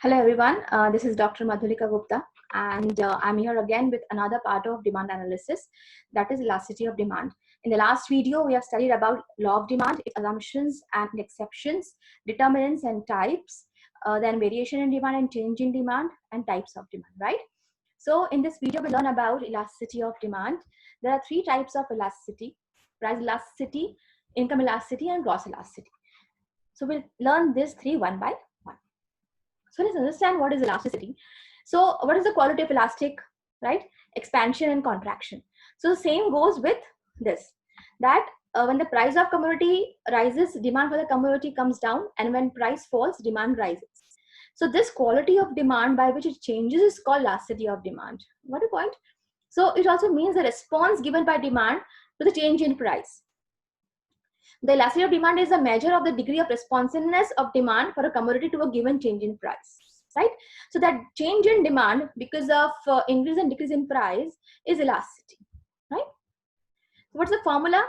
Hello everyone, this is Dr. Madhulika Gupta and I'm here again with another part of demand analysis, that is elasticity of demand. In the last video, we have studied about law of demand, its assumptions and exceptions, determinants and types, then variation in demand and change in demand and types of demand, right? So in this video, we learn about elasticity of demand. There are three types of elasticity: price elasticity, income elasticity and gross elasticity. So we'll learn these three one by one. So let's understand what is elasticity. So what is the quality of elastic, right? Expansion and contraction. So the same goes with this, that when the price of commodity rises, demand for the commodity comes down, and when price falls, demand rises. So this quality of demand by which it changes is called elasticity of demand. What a point. So it also means the response given by demand to the change in price. The elasticity of demand is a measure of the degree of responsiveness of demand for a commodity to a given change in price, right? So that change in demand because of increase and decrease in price is elasticity, right? So what's the formula?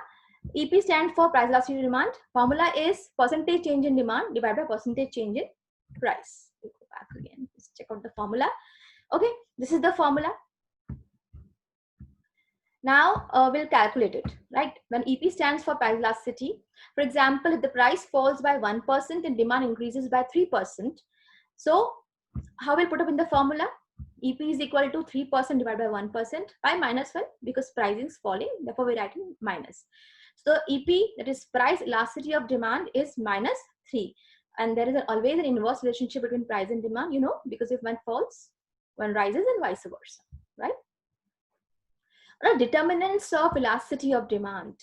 EP stands for price elasticity of demand. Formula is percentage change in demand divided by percentage change in price. We'll go back again, let's check out the formula. Okay, this is the formula. Now we'll calculate it, right? When EP stands for price elasticity, for example, if the price falls by 1% and demand increases by 3%, so how we'll put up in the formula? EP is equal to 3% divided by 1%. Why minus 1? Because price is falling, therefore we're writing minus. So EP, that is price elasticity of demand, is minus 3. And there is always an inverse relationship between price and demand, you know, because if one falls, one rises and vice versa, right? Now, determinants of elasticity of demand.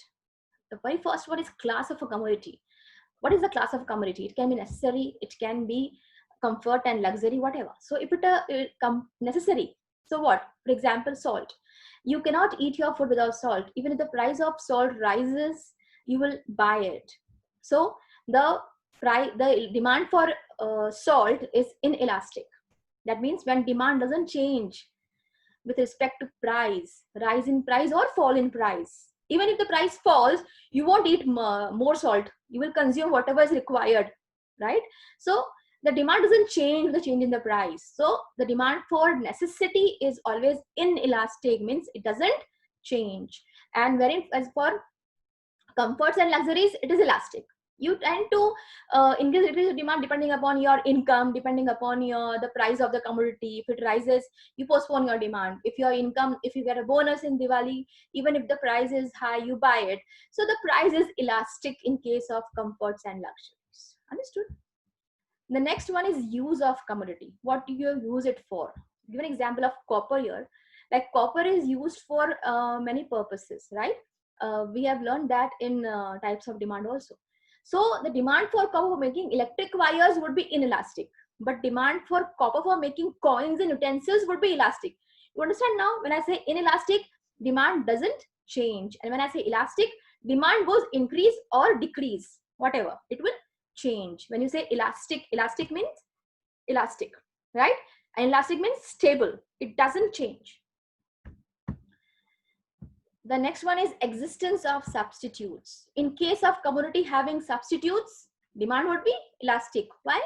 The very first one is class of a commodity. What is the class of a commodity? It can be necessary, it can be comfort and luxury, whatever. So if it necessary, so what? For example, salt. You cannot eat your food without salt. Even if the price of salt rises, you will buy it. So the demand for salt is inelastic. That means when demand doesn't change with respect to price, rise in price or fall in price. Even if the price falls, you won't eat more salt. You will consume whatever is required, right? So the demand doesn't change with the change in the price. So the demand for necessity is always inelastic, means it doesn't change. And wherein as for comforts and luxuries, it is elastic. You tend to increase the demand depending upon your income, depending upon the price of the commodity. If it rises, you postpone your demand. If your income, if you get a bonus in Diwali, even if the price is high, you buy it. So the price is elastic in case of comforts and luxuries. Understood? The next one is use of commodity. What do you use it for? Give an example of copper here. Like copper is used for many purposes, right? We have learned that in types of demand also. So the demand for copper for making electric wires would be inelastic, but demand for copper for making coins and utensils would be elastic. You understand now? When I say inelastic, demand doesn't change. And when I say elastic, demand goes increase or decrease, whatever, it will change. When you say elastic, elastic means elastic, right? And elastic means stable. It doesn't change. The next one is existence of substitutes. In case of commodity having substitutes, demand would be elastic. Why?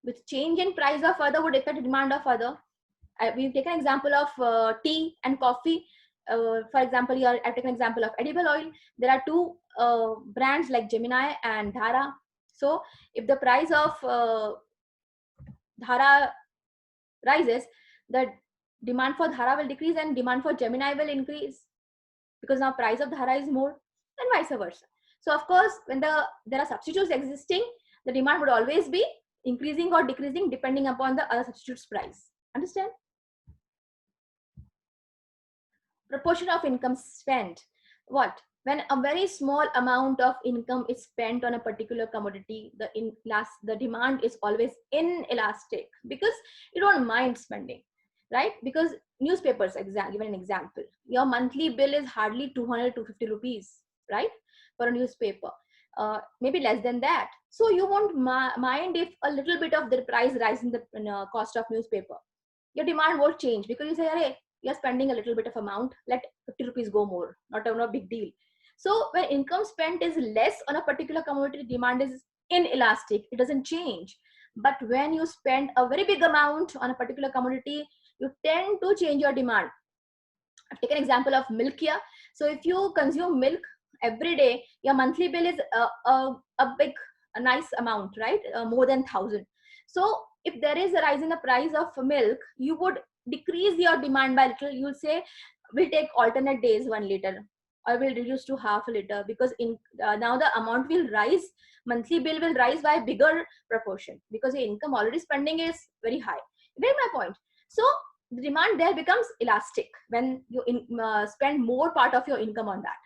With change in price of other would affect demand of other. We've taken example of tea and coffee. For example, here I've taken example of edible oil. There are two brands like Gemini and Dhara. So if the price of Dhara rises, the demand for Dhara will decrease and demand for Gemini will increase, because now price of Dhara is more, and vice versa. So of course, when there are substitutes existing, the demand would always be increasing or decreasing depending upon the other substitute's price. Understand? Proportion of income spent. What? When a very small amount of income is spent on a particular commodity, the demand is always inelastic because you don't mind spending, right? Because newspapers, give an example. Your monthly bill is hardly 200 to 50 rupees, right? For a newspaper. Maybe less than that. So you won't mind if a little bit of the price rise in the cost of newspaper. Your demand won't change because you say, hey, you're spending a little bit of amount, let 50 rupees go more, not a big deal. So when income spent is less on a particular commodity, demand is inelastic, it doesn't change. But when you spend a very big amount on a particular commodity, you tend to change your demand. I've taken example of milk here. So if you consume milk every day, your monthly bill is a nice amount, right? More than 1,000. So if there is a rise in the price of milk, you would decrease your demand by little. You'll say, we'll take alternate days 1 liter, or will reduce to half a liter, because now the amount will rise. Monthly bill will rise by a bigger proportion because your income already spending is very high. You get my point? So the demand there becomes elastic when you spend more part of your income on that.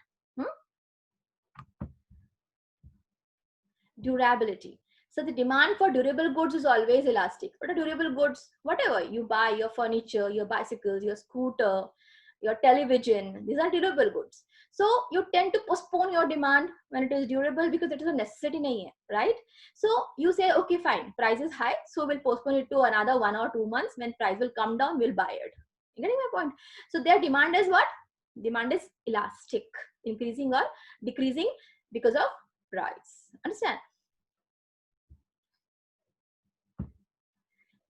Durability. So the demand for durable goods is always elastic. What are durable goods? Whatever you buy, your furniture, your bicycles, your scooter, your television, these are durable goods. So you tend to postpone your demand when it is durable because it is a necessity nahi hai, right? So you say, okay, fine, price is high, so we'll postpone it to another 1 or 2 months. When price will come down, we'll buy it. You getting my point? So their demand is what? Demand is elastic, increasing or decreasing because of price. Understand?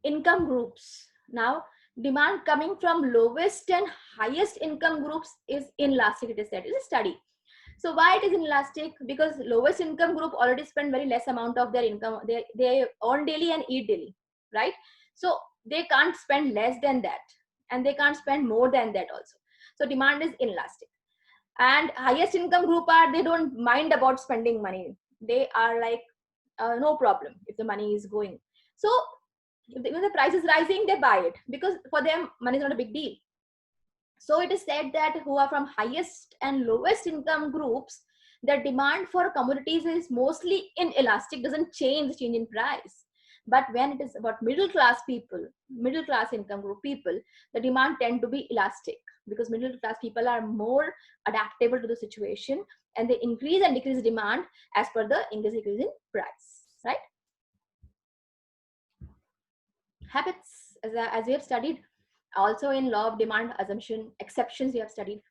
Income groups. Now, demand coming from lowest and highest income groups is inelastic, it is said. It's a study. So why it is inelastic? Because lowest income group already spend very less amount of their income. They earn daily and eat daily, right? So they can't spend less than that, and they can't spend more than that also. So demand is inelastic. And highest income group are, they don't mind about spending money. They are like, no problem if the money is going. So when the price is rising, they buy it because for them money is not a big deal. So it is said that who are from highest and lowest income groups, the demand for commodities is mostly inelastic, doesn't change in price. But when it is about middle class people, middle class income group people, the demand tend to be elastic because middle class people are more adaptable to the situation, and they increase and decrease demand as per the increase in price, right? Habits, as we have studied, also in law of demand assumption exceptions we have studied,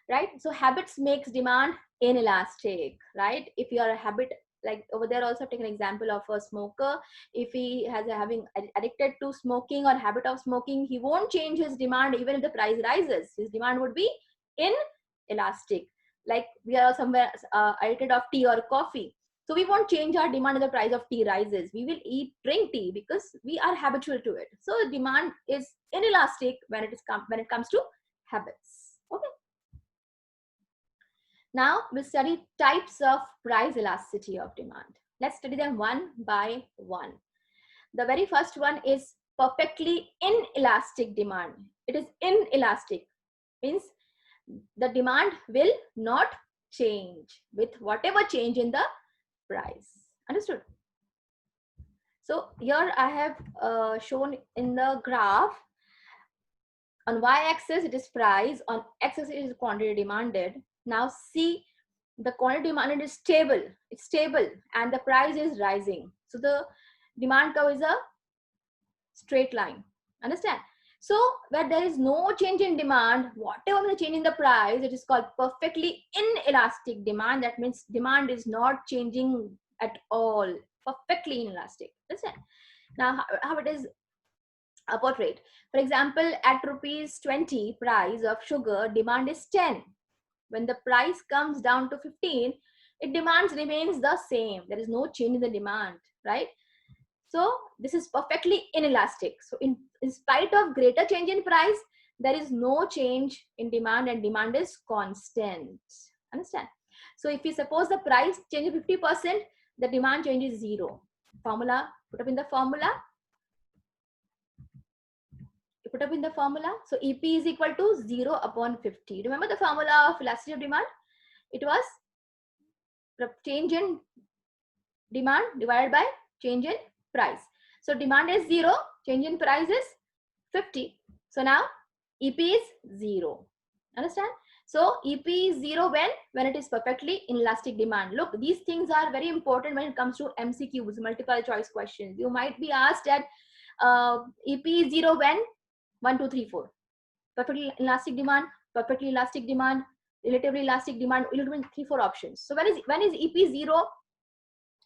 right? So habits makes demand inelastic, right? If you are a habit, like over there also take an example of a smoker. If he has having addicted to smoking or habit of smoking, he won't change his demand even if the price rises. His demand would be inelastic. Like we are somewhere addicted of tea or coffee, so we won't change our demand if the price of tea rises. We will drink tea because we are habitual to it. So demand is inelastic when it comes to habits. Okay. Now we'll study types of price elasticity of demand. Let's study them one by one. The very first one is perfectly inelastic demand. It is inelastic, means the demand will not change with whatever change in the price. Understood? So here I have shown in the graph, on y-axis it is price, on x-axis it is quantity demanded. Now see, the quantity demanded is stable, it's stable, and the price is rising. So the demand curve is a straight line. Understand? So where there is no change in demand, whatever the change in the price, it is called perfectly inelastic demand. That means demand is not changing at all, perfectly inelastic. Understand? Now how it is portrayed. For example, at rupees 20 price of sugar, demand is 10. When the price comes down to 15, it demands remains the same. There is no change in the demand, right? So this is perfectly inelastic. So in spite of greater change in price, there is no change in demand, and demand is constant. Understand? So if you suppose the price changes 50%, the demand changes 0. Formula, put up in the formula. You put up in the formula. So EP is equal to 0 upon 50. Remember the formula of elasticity of demand? It was change in demand divided by change in price. So demand is 0, change in price is 50. So now EP is 0. Understand? So EP is 0 when it is perfectly inelastic demand. Look, these things are very important when it comes to MCQs, multiple choice questions. You might be asked that EP is 0 when 1, 2, 3, 4. Perfectly elastic demand, perfectly elastic demand, relatively elastic demand, 3, 4 options. So when is EP 0?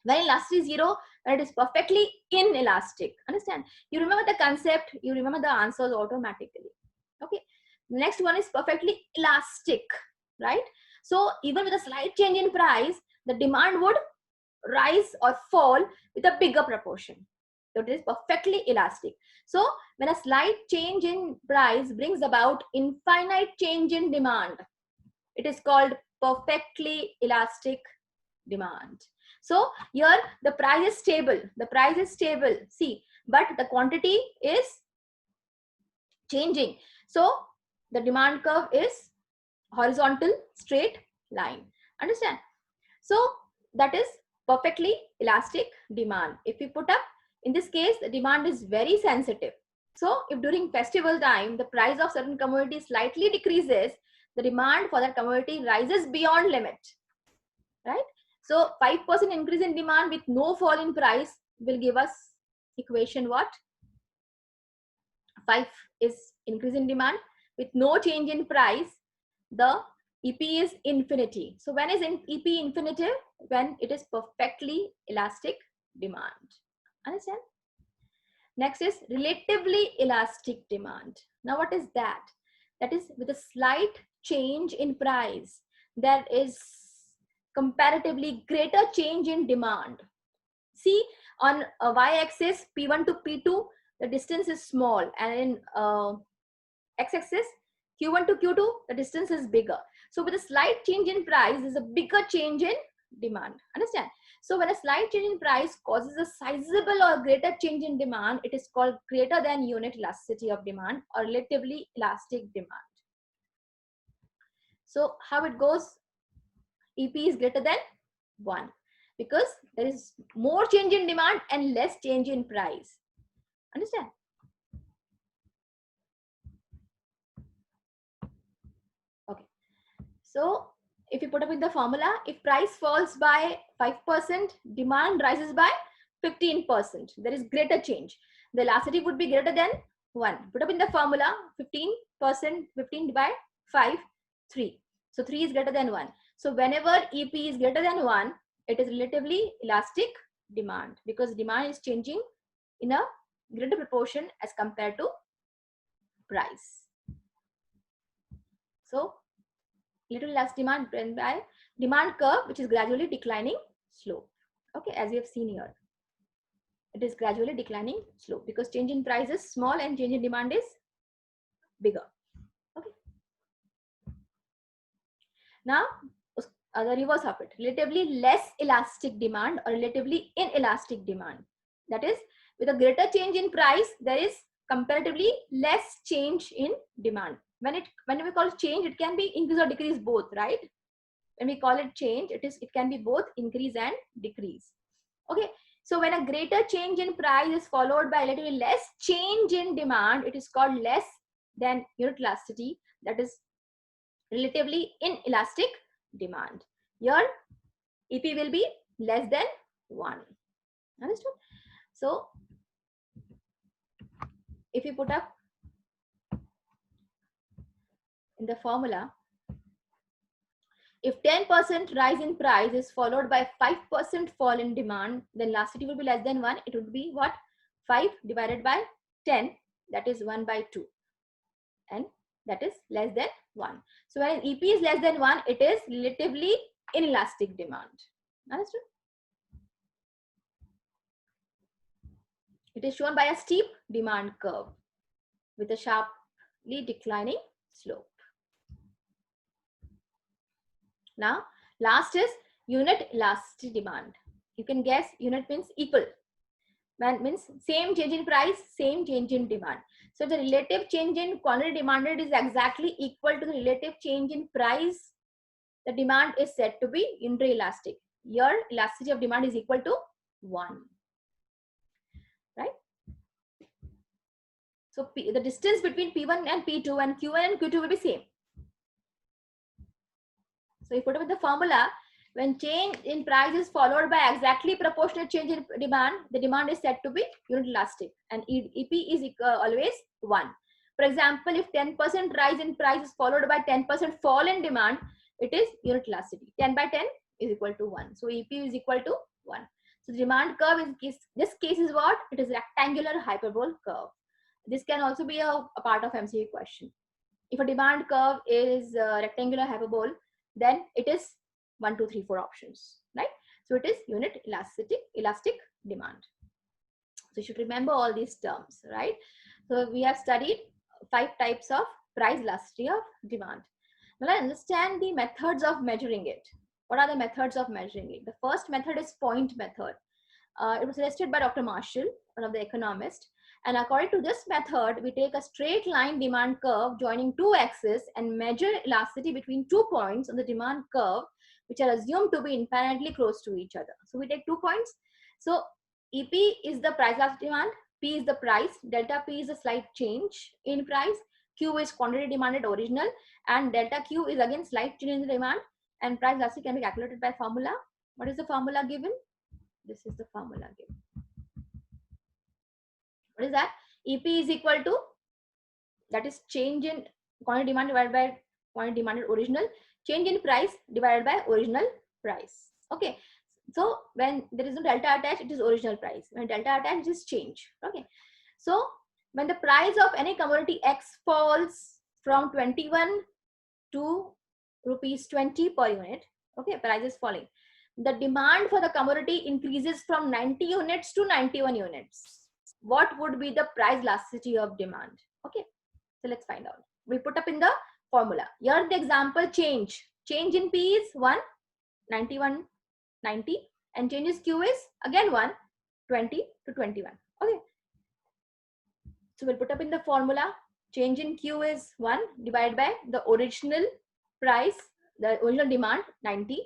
When elasticity is 0, when it is perfectly inelastic. Understand? You remember the concept, you remember the answers automatically. Okay. The next one is perfectly elastic, right? So even with a slight change in price, the demand would rise or fall with a bigger proportion. So it is perfectly elastic. So when a slight change in price brings about infinite change in demand, it is called perfectly elastic demand. So here the price is stable. The price is stable. See, but the quantity is changing. So the demand curve is horizontal straight line. Understand? So that is perfectly elastic demand. If we put up, in this case, the demand is very sensitive. So if during festival time, the price of certain commodity slightly decreases, the demand for that commodity rises beyond limit, right? So 5% increase in demand with no fall in price will give us equation what? 5 is increase in demand with no change in price. The EP is infinity. So when is EP infinitive? When it is perfectly elastic demand. Understand? Next is relatively elastic demand. Now what is that? That is with a slight change in price, there is comparatively greater change in demand. See, on a y-axis P1 to P2, the distance is small, and in x-axis Q1 to Q2, the distance is bigger. So with a slight change in price, there's a bigger change in demand. Understand? So when a slight change in price causes a sizable or greater change in demand, it is called greater than unit elasticity of demand or relatively elastic demand. So how it goes? EP is greater than 1 because there is more change in demand and less change in price. Understand? Okay. So if you put up in the formula, if price falls by 5%, demand rises by 15%. There is greater change. The elasticity would be greater than 1. Put up in the formula, 15%, 15 by 5, 3. So 3 is greater than 1. So whenever EP is greater than 1, it is relatively elastic demand because demand is changing in a greater proportion as compared to price. So little less demand by demand curve, which is gradually declining slope. Okay, as we have seen here, it is gradually declining slope because change in price is small and change in demand is bigger. Okay. Now the reverse of it, relatively less elastic demand or relatively inelastic demand. That is, with a greater change in price, there is comparatively less change in demand. When we call change, it can be increase or decrease both, right? When we call it change, it can be both increase and decrease. Okay. So when a greater change in price is followed by relatively less change in demand, it is called less than unit elasticity. That is relatively inelastic demand. Here EP will be less than 1. Understood? So if you put up in the formula, if 10% rise in price is followed by 5% fall in demand, then elasticity will be less than 1. It would be what? 5 divided by 10, that is 1 by 2. And that is less than 1. So when EP is less than 1, it is relatively inelastic demand. Understood? It is shown by a steep demand curve with a sharply declining slope. Now, last is unit elasticity demand. You can guess unit means equal. That means same change in price, same change in demand. So the relative change in quantity demanded is exactly equal to the relative change in price. The demand is said to be interelastic. Your elasticity of demand is equal to 1. Right? So the distance between P1 and P2 and Q1 and Q2 will be same. So you put up the formula, when change in price is followed by exactly proportional change in demand, the demand is said to be unit elastic and EP is always 1. For example, if 10% rise in price is followed by 10% fall in demand, it is unit elasticity. 10 by 10 is equal to 1. So EP is equal to 1. So the demand curve is this case is what? It is rectangular hyperbole curve. This can also be a part of MCQ question. If a demand curve is rectangular hyperbole, then it is 1, 2, 3, 4 options, right? So it is unit elastic demand. So you should remember all these terms, right? So we have studied 5 types of price elasticity of demand. Now let's understand the methods of measuring it. What are the methods of measuring it? The first method is point method. It was suggested by Dr. Marshall, one of the economists. And according to this method, we take a straight line demand curve joining 2 axes and measure elasticity between 2 points on the demand curve, which are assumed to be infinitely close to each other. So we take 2 points. So EP is the price elastic demand, P is the price, delta P is a slight change in price, Q is quantity demanded original, and delta Q is again slight change in the demand, and price elasticity can be calculated by formula. What is the formula given? This is the formula given. What is that? EP is equal to, that is change in quantity demand divided by quantity demanded original, change in price divided by original price. Okay. So when there is no delta attached, it is original price. When delta attached, it is change. Okay. So when the price of any commodity X falls from 21 to rupees 20 per unit, okay, price is falling. The demand for the commodity increases from 90 units to 91 units. What would be the price elasticity of demand? Okay, so let's find out. We put up in the formula. Here the example change in P is 1, 91, 90, and changes Q is again 1, 20 to 21. Okay, so we'll put up in the formula. Change in Q is 1 divided by the original price, the original demand 90.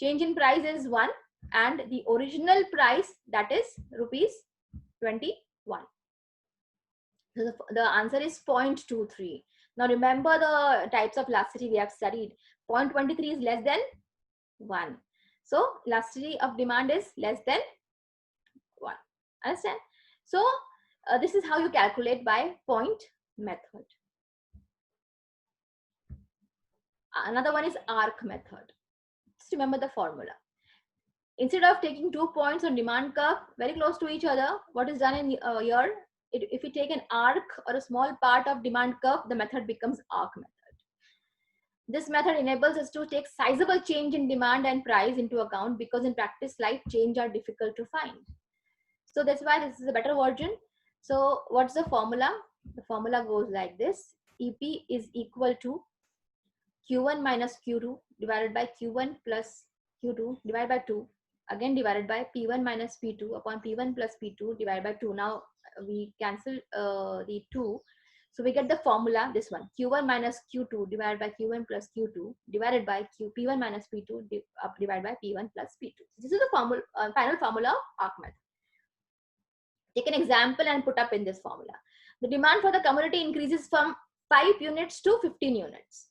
Change in price is 1 and the original price, that is rupees 21. So the answer is 0.23. Now remember the types of elasticity we have studied. 0.23 is less than 1. So elasticity of demand is less than 1. Understand? So this is how you calculate by point method. Another one is arc method. Just remember the formula. Instead of taking 2 points on demand curve very close to each other, what is done in here? If we take an arc or a small part of demand curve, the method becomes arc method. This method enables us to take sizable change in demand and price into account, because in practice, slight change are difficult to find. So that's why this is a better version. So what's the formula? The formula goes like this. EP is equal to Q1 minus Q2 divided by Q1 plus Q2 divided by 2, again divided by P1 minus P2 upon P1 plus P2 divided by 2. Now we cancel the 2. So we get the formula, this one, Q1 minus Q2 divided by Q1 plus Q2 divided by P1 minus P2 divided by P1 plus P2. This is the formula, final formula of arc method. Take an example and put up in this formula. The demand for the commodity increases from 5 units to 15 units.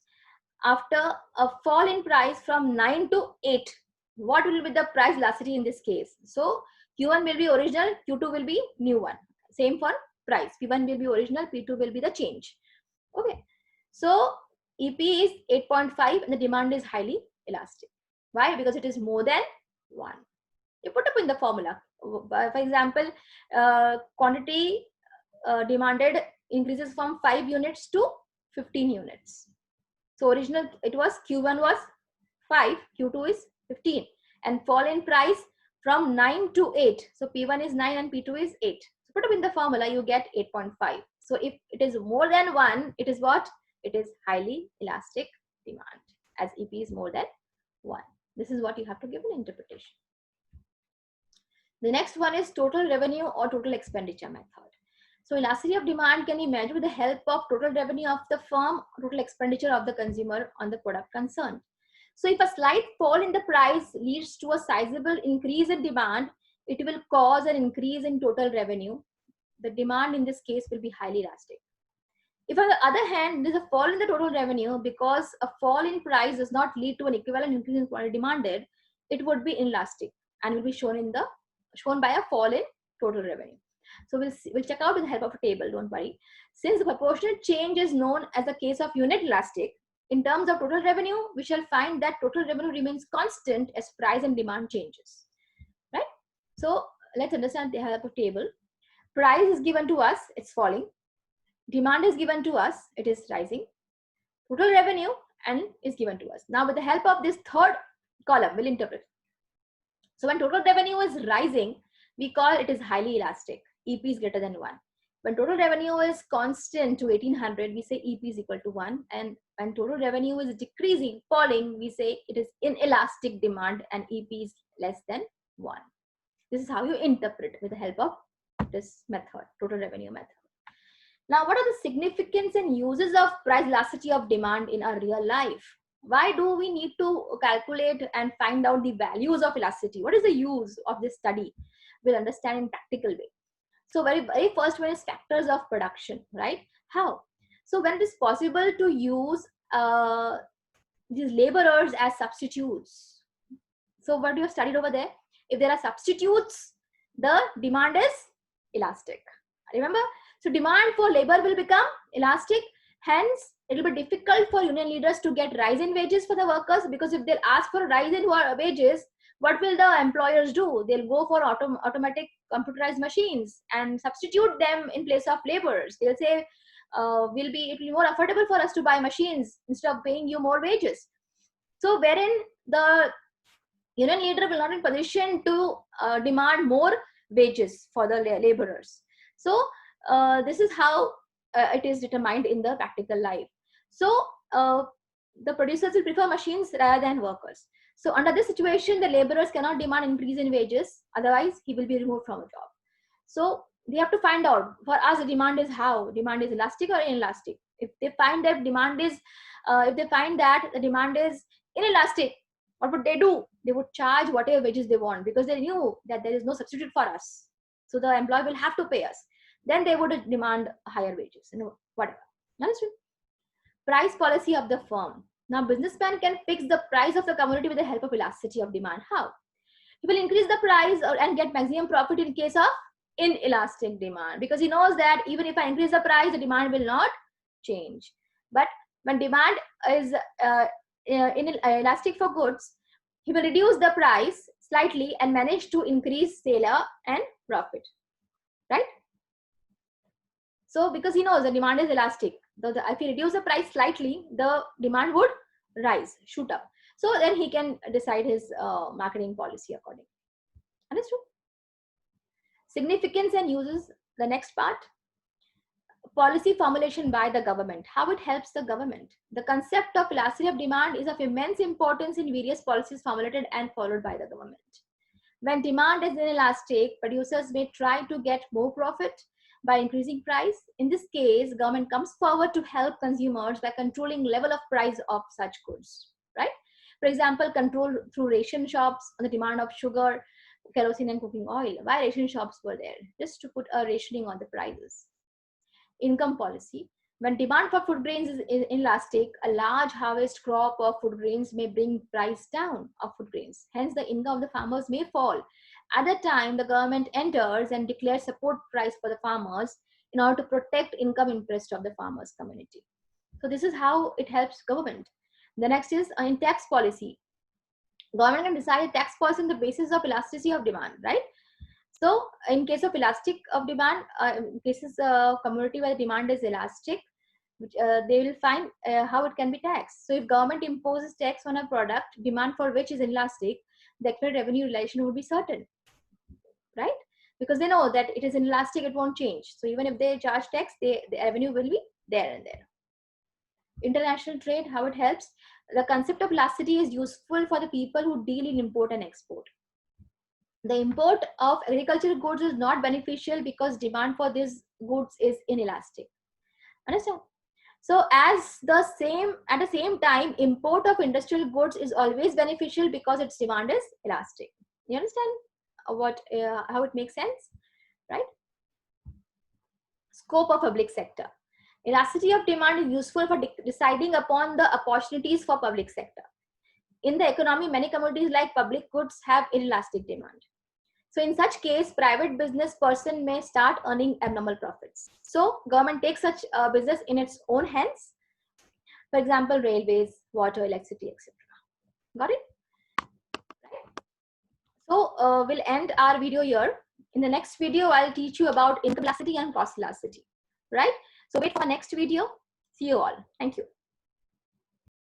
After a fall in price from 9 to 8, what will be the price elasticity in this case? So Q1 will be original, Q2 will be new one. Same for price. P1 will be original, P2 will be the change. Okay. So EP is 8.5 and the demand is highly elastic. Why? Because it is more than 1. You put up in the formula. For example, quantity demanded increases from 5 units to 15 units. So original, it was Q1 was 5, Q2 is 15, and fall in price from 9 to 8. So P1 is 9 and P2 is 8. So put up in the formula, you get 8.5. So if it is more than 1, it is what? It is highly elastic demand, as EP is more than 1. This is what you have to give an interpretation. The next one is total revenue or total expenditure method. So elasticity of demand can be measured with the help of total revenue of the firm, total expenditure of the consumer on the product concerned. So if a slight fall in the price leads to a sizable increase in demand, it will cause an increase in total revenue. The demand in this case will be highly elastic. If on the other hand, there is a fall in the total revenue because a fall in price does not lead to an equivalent increase in quantity demanded, it would be inelastic and will be shown by a fall in total revenue. So we'll check out with the help of a table, don't worry. Since the proportional change is known as the case of unit elastic, in terms of total revenue, we shall find that total revenue remains constant as price and demand changes, right? So let's understand the help of table. Price is given to us, it's falling. Demand is given to us, it is rising. Total revenue and is given to us. Now with the help of this third column, we'll interpret. So when total revenue is rising, we call it is highly elastic. EP is greater than 1. When total revenue is constant to 1800, we say EP is equal to 1. And when total revenue is decreasing, falling, we say it is inelastic demand and EP is less than 1. This is how you interpret with the help of this method, total revenue method. Now, what are the significance and uses of price elasticity of demand in our real life? Why do we need to calculate and find out the values of elasticity? What is the use of this study? We'll understand in practical way. So very first one is factors of production, right? How? So when it is possible to use these laborers as substitutes. So what you have studied over there? If there are substitutes, the demand is elastic. Remember? So demand for labor will become elastic. Hence, it will be difficult for union leaders to get rise in wages for the workers, because if they'll ask for a rise in wages, what will the employers do? They'll go for automatic computerized machines and substitute them in place of laborers. They'll say, it will be more affordable for us to buy machines instead of paying you more wages. So wherein the union leader will not be in position to demand more wages for the laborers. So this is how it is determined in the practical life. So the producers will prefer machines rather than workers. So under this situation, the laborers cannot demand increase in wages. Otherwise, he will be removed from a job. So they have to find out, for us, the demand is how? Demand is elastic or inelastic? If they find that demand is, if they find that the demand is inelastic, what would they do? They would charge whatever wages they want, because they knew that there is no substitute for us. So the employer will have to pay us. Then they would demand higher wages, whatever. Understood? Price policy of the firm. Now, businessman can fix the price of the commodity with the help of elasticity of demand. How? He will increase the price and get maximum profit in case of inelastic demand, because he knows that even if I increase the price, the demand will not change. But when demand is inelastic for goods, he will reduce the price slightly and manage to increase sale and profit, right? So because he knows the demand is elastic, if he reduce the price slightly, the demand would rise, shoot up. So then he can decide his marketing policy accordingly. Understood? Significance and uses, the next part. Policy formulation by the government. How it helps the government. The concept of elasticity of demand is of immense importance in various policies formulated and followed by the government. When demand is inelastic, producers may try to get more profit by increasing price. In this case, government comes forward to help consumers by controlling level of price of such goods, right? For example, control through ration shops on the demand of sugar, kerosene and cooking oil. Why ration shops were there? Just to put a rationing on the prices. Income policy. When demand for food grains is inelastic, a large harvest crop of food grains may bring price down of food grains. Hence, the income of the farmers may fall. At that time, the government enters and declares support price for the farmers in order to protect income interest of the farmers community. So this is how it helps government. The next is in tax policy. Government can decide tax policy on the basis of elasticity of demand, right? So in case of elastic of demand, in cases commodity where the demand is elastic, which, they will find how it can be taxed. So if government imposes tax on a product, demand for which is inelastic, the expected revenue realization would be certain, right? Because they know that it is inelastic, it won't change. So even if they charge tax, the revenue will be there and there. International trade, how it helps. The concept of elasticity is useful for the people who deal in import and export. The import of agricultural goods is not beneficial because demand for these goods is inelastic. Understand? So at the same time, import of industrial goods is always beneficial because its demand is elastic. You understand how it makes sense, right? Scope of public sector. Elasticity of demand is useful for deciding upon the opportunities for public sector. In the economy, many commodities like public goods have inelastic demand. So in such case, private business person may start earning abnormal profits. So government takes such business in its own hands. For example, railways, water, electricity, etc. Got it? So we'll end our video here. In the next video, I'll teach you about income elasticity and cost elasticity, right? So wait for our next video. See you all. Thank you.